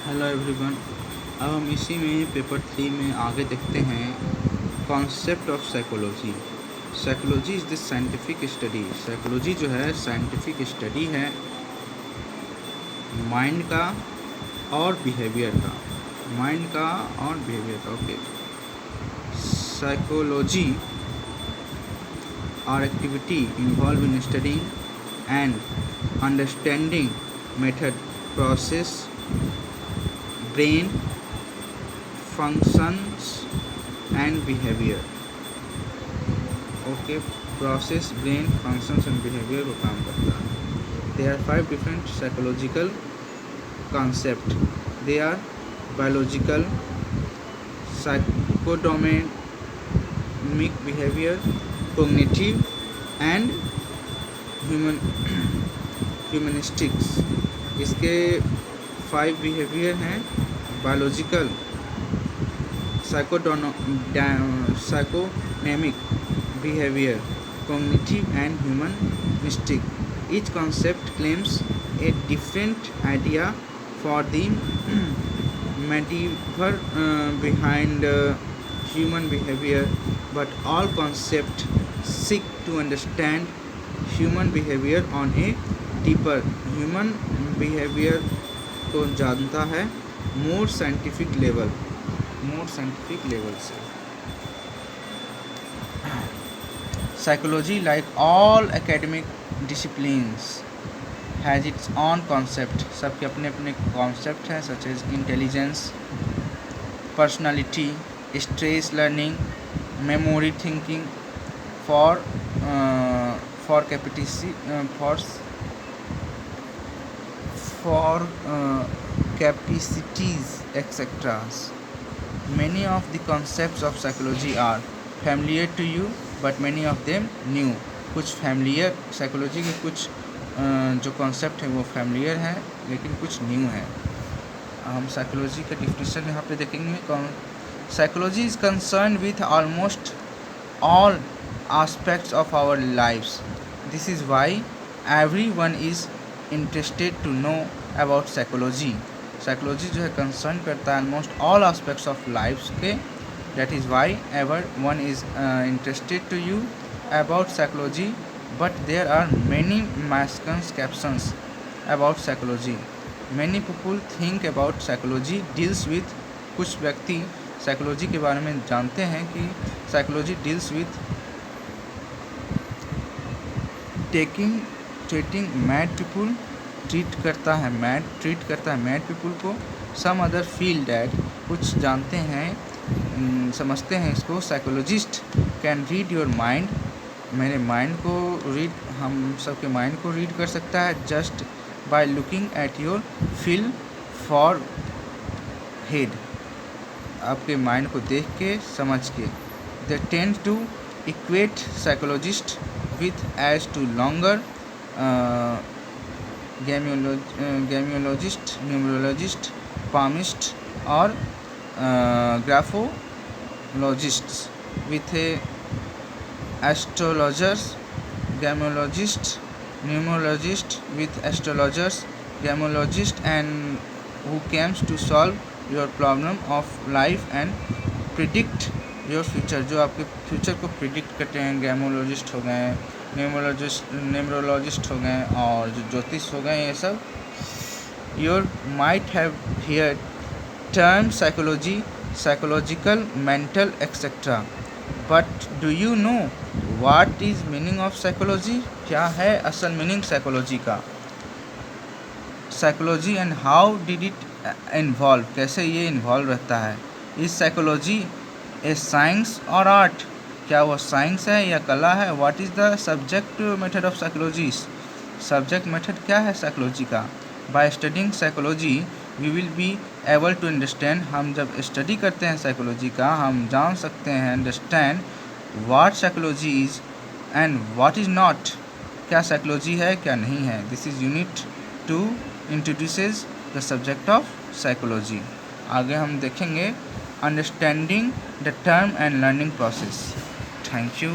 Hello everyone. अब हम इसी में पेपर 3 में आगे देखते हैं concept of psychology. Psychology is the scientific study. Psychology जो है साइंटिफिक स्टडी है माइंड का और बिहेवियर का। Okay. Psychology are activity involve in studying and understanding method, process, brain functions and behaviour. Okay, process, brain functions and behaviour को काम करता है। There are 5 different psychological concepts. They are biological, psychodynamic behavior, cognitive and humanistics. इसके 5 behaviour हैं: biological, साइकोडोमिक behavior, cognitive and humanistic. Each concept claims a different idea for the motive behind human behavior, but all concepts seek to understand human behavior on a deeper human behavior को जानता है more scientific level से। Psychology, like all academic disciplines, has its own concept. सबके अपने अपने concept हैं, such as intelligence, personality, stress learning, memory, thinking, for capacities, etc. Many of the concepts of psychology are familiar to you, but many of them new. कुछ familiar psychology के कुछ जो concept है वो familiar है, लेकिन कुछ new है। हम psychology का definition यहाँ पे देखेंगे। Psychology is concerned with almost all aspects of our lives. This is why everyone is interested to know about psychology. Psychology जो है concern करता है almost all aspects of lives के। That is why everyone is interested to you about psychology, but there are many misconceptions about psychology. Many people think about psychology deals with, कुछ व्यक्ति psychology के बारे में जानते हैं कि psychology deals with treating mad people, treat करता है मैड पीपल को। सम अदर फील डैट, कुछ जानते हैं समझते हैं इसको, psychologist can read your mind, मेरे माइंड को रीड, हम सबके माइंड को रीड कर सकता है just by looking at your feel forehead, आपके माइंड को देख के समझ के। They tend to equate psychologist with astrologer gemologist, numerologist, palmist और graphologists with astrologers, gemologists, numerologists with astrologers, gemologists, and who comes to solve your problem of life and predict your future, जो आपके future को predict करते हैं। गेमोलॉजिस्ट हो गए, numerologist हो गए और जो ज्योतिष हो गए, ये सब। Your might have here term psychology, psychological, mental, etc. But do you know what is meaning of psychology? क्या है असल मीनिंग साइकोलॉजी का? Psychology and how did it involve, कैसे ये इन्वॉल्व रहता है? इज साइकोलॉजी ए साइंस और art, क्या वो साइंस है या कला है? What is the subject method of psychology, subject method क्या है साइकोलॉजी का? By studying psychology we will be able to understand, हम जब स्टडी करते हैं साइकोलॉजी का हम जान सकते हैं, understand what psychology is and what is not, क्या साइकोलॉजी है क्या नहीं है। This is unit 2 introduces the subject of psychology. आगे हम देखेंगे understanding the term and learning process. Thank you.